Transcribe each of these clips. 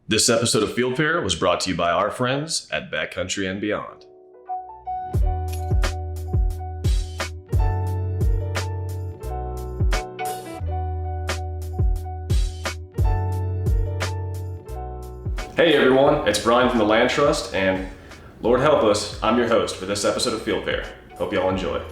This episode of Field Fare was brought to you by our friends at Backcountry and Beyond. Hey everyone, it's Brine from the Land Trust, and Lord help us, I'm your host for this episode of Field Fare. Hope y'all enjoy.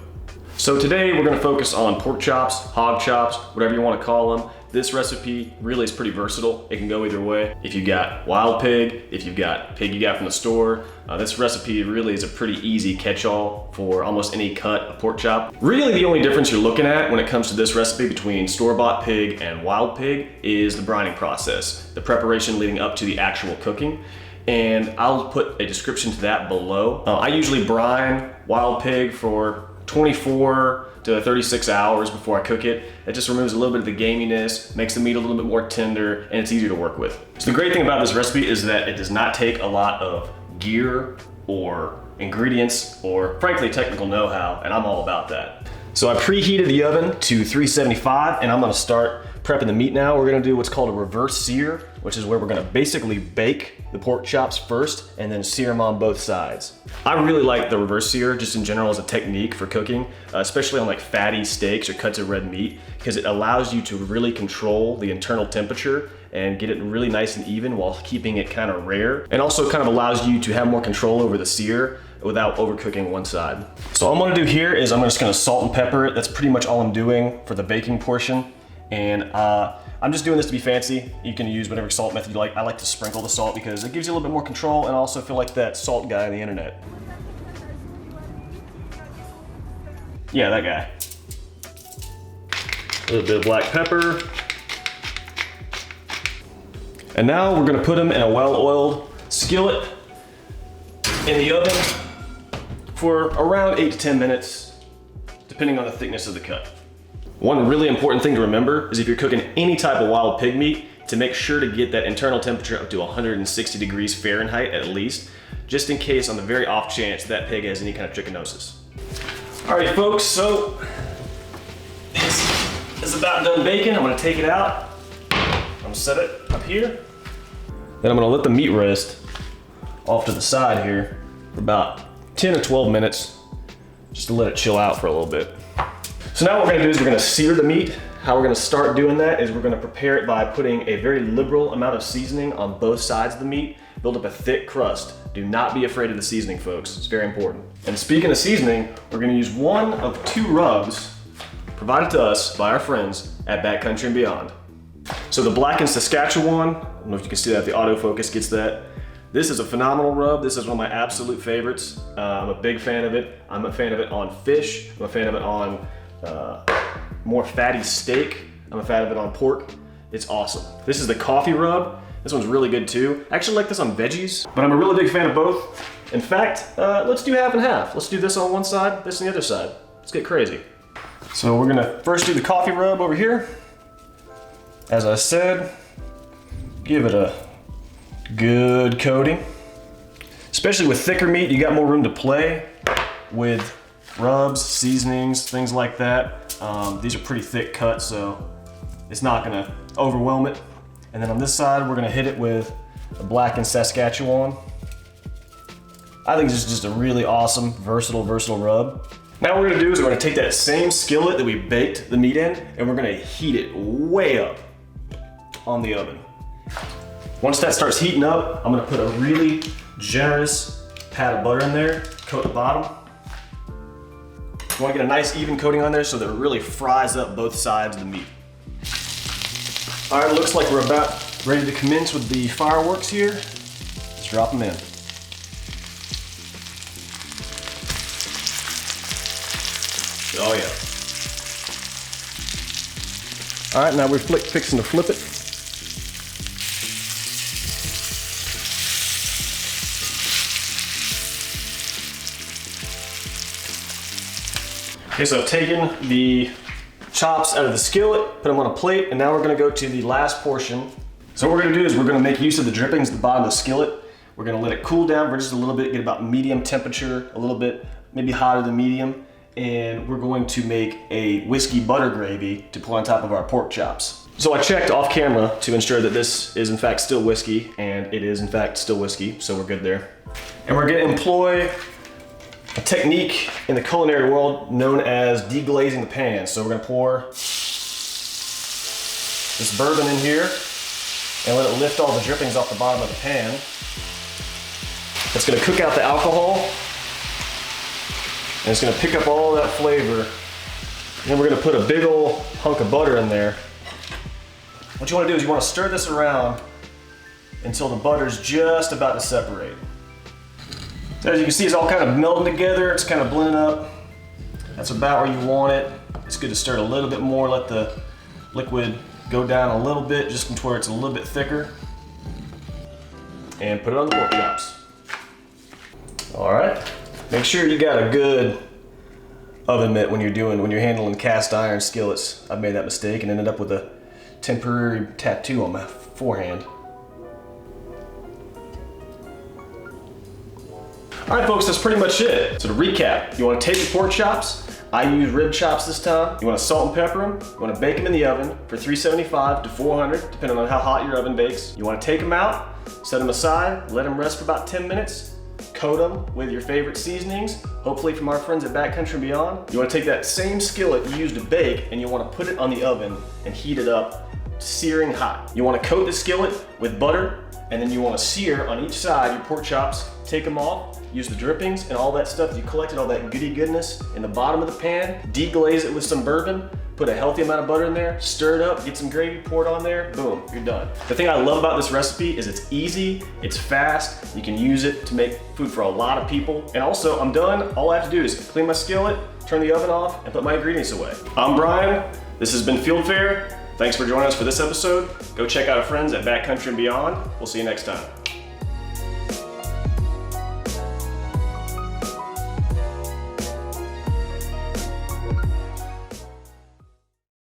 So today we're going to focus on pork chops, hog chops, whatever you want to call them. This recipe really is pretty versatile. It can go either way. If you've got wild pig, if you've got pig you got from the store, this recipe really is a pretty easy catch-all for almost any cut of pork chop. Really the only difference you're looking at when it comes to this recipe between store-bought pig and wild pig is the brining process, the preparation leading up to the actual cooking. And I'll put a description to that below. I usually brine wild pig for 24 to 36 hours before I cook it. It just removes a little bit of the gaminess, makes the meat a little bit more tender, and it's easier to work with. So the great thing about this recipe is that it does not take a lot of gear or ingredients or frankly technical know-how, and I'm all about that. So I preheated the oven to 375 and I'm gonna start prepping the meat now. We're gonna do what's called a reverse sear, which is where we're gonna basically bake the pork chops first and then sear them on both sides. I really like the reverse sear just in general as a technique for cooking, especially on like fatty steaks or cuts of red meat, because it allows you to really control the internal temperature and get it really nice and even while keeping it kind of rare. And also kind of allows you to have more control over the sear without overcooking one side. So all I'm gonna do here is I'm just gonna salt and pepper it. That's pretty much all I'm doing for the baking portion. And I'm just doing this to be fancy. You can use whatever salt method you like. I like to sprinkle the salt because it gives you a little bit more control, and I also feel like that salt guy on the internet. Yeah, that guy. A little bit of black pepper. And now we're gonna put them in a well-oiled skillet in the oven for around 8 to 10 minutes, depending on the thickness of the cut. One really important thing to remember is if you're cooking any type of wild pig meat, to make sure to get that internal temperature up to 160 degrees Fahrenheit at least, just in case on the very off chance that pig has any kind of trichinosis. All right, folks, so this is about done baking. I'm gonna take it out. I'm gonna set it up here. Then I'm gonna let the meat rest off to the side here for about 10 or 12 minutes, just to let it chill out for a little bit. So now what we're gonna do is we're gonna sear the meat. How we're gonna start doing that is we're gonna prepare it by putting a very liberal amount of seasoning on both sides of the meat, build up a thick crust. Do not be afraid of the seasoning, folks. It's very important. And speaking of seasoning, we're gonna use one of 2 rubs provided to us by our friends at Backcountry and Beyond. So the blackened Saskatchewan, I don't know if you can see that, the autofocus gets that. This is a phenomenal rub. This is one of my absolute favorites. I'm a big fan of it. I'm a fan of it on fish. I'm a fan of it on more fatty steak. I'm a fan of it on pork. It's awesome. This is the coffee rub. This one's really good too. I actually like this on veggies, but I'm a really big fan of both. In fact, let's do half and half. Let's do this on one side, this on the other side. Let's get crazy. So we're gonna first do the coffee rub over here. As I said, give it a good coating. Especially with thicker meat, you got more room to play with rubs, seasonings, things like that. These are pretty thick cuts, so it's not gonna overwhelm it. And then on this side, we're gonna hit it with a blackened Saskatchewan. I think this is just a really awesome, versatile rub. Now what we're gonna do is we're gonna take that same skillet that we baked the meat in, and we're gonna heat it way up on the oven. Once that starts heating up, I'm gonna put a really generous pat of butter in there, coat the bottom. You wanna get a nice even coating on there so that it really fries up both sides of the meat. All right, looks like we're about ready to commence with the fireworks here. Let's drop them in. Oh yeah. All right, now we're fixing to flip it. Okay, so I've taken the chops out of the skillet, put them on a plate, and now we're gonna go to the last portion. So what we're gonna do is we're gonna make use of the drippings at the bottom of the skillet. We're gonna let it cool down for just a little bit, get about medium temperature, a little bit, maybe hotter than medium. And we're going to make a whiskey butter gravy to put on top of our pork chops. So I checked off camera to ensure that this is in fact still whiskey, and it is in fact still whiskey, so we're good there. And we're gonna employ a technique in the culinary world known as deglazing the pan. So we're gonna pour this bourbon in here and let it lift all the drippings off the bottom of the pan. It's gonna cook out the alcohol, and it's gonna pick up all that flavor. And then we're gonna put a big old hunk of butter in there. What you wanna do is you wanna stir this around until the butter's just about to separate. As you can see, it's all kind of melting together. It's kind of blending up. That's about where you want it. It's good to stir it a little bit more, let the liquid go down a little bit, just to where it's a little bit thicker. And put it on the pork chops. All right. Make sure you got a good oven mitt when you're handling cast iron skillets. I made that mistake and ended up with a temporary tattoo on my forehand. All right, folks, that's pretty much it. So to recap, you want to take your pork chops. I use rib chops this time. You want to salt and pepper them. You want to bake them in the oven for 375 to 400, depending on how hot your oven bakes. You want to take them out, set them aside, let them rest for about 10 minutes. Coat them with your favorite seasonings, hopefully from our friends at Backcountry and Beyond. You want to take that same skillet you used to bake and you want to put it on the oven and heat it up searing hot. You want to coat the skillet with butter, and then you want to sear on each side your pork chops. Take them off, use the drippings and all that stuff that you collected, all that goody goodness in the bottom of the pan, deglaze it with some bourbon, put a healthy amount of butter in there, stir it up, get some gravy poured on there, boom, you're done. The thing I love about this recipe is it's easy, it's fast, you can use it to make food for a lot of people. And also, I'm done. All I have to do is clean my skillet, turn the oven off, and put my ingredients away. I'm Brine. This has been Field Fare. Thanks for joining us for this episode. Go check out our friends at Backcountry and Beyond. We'll see you next time.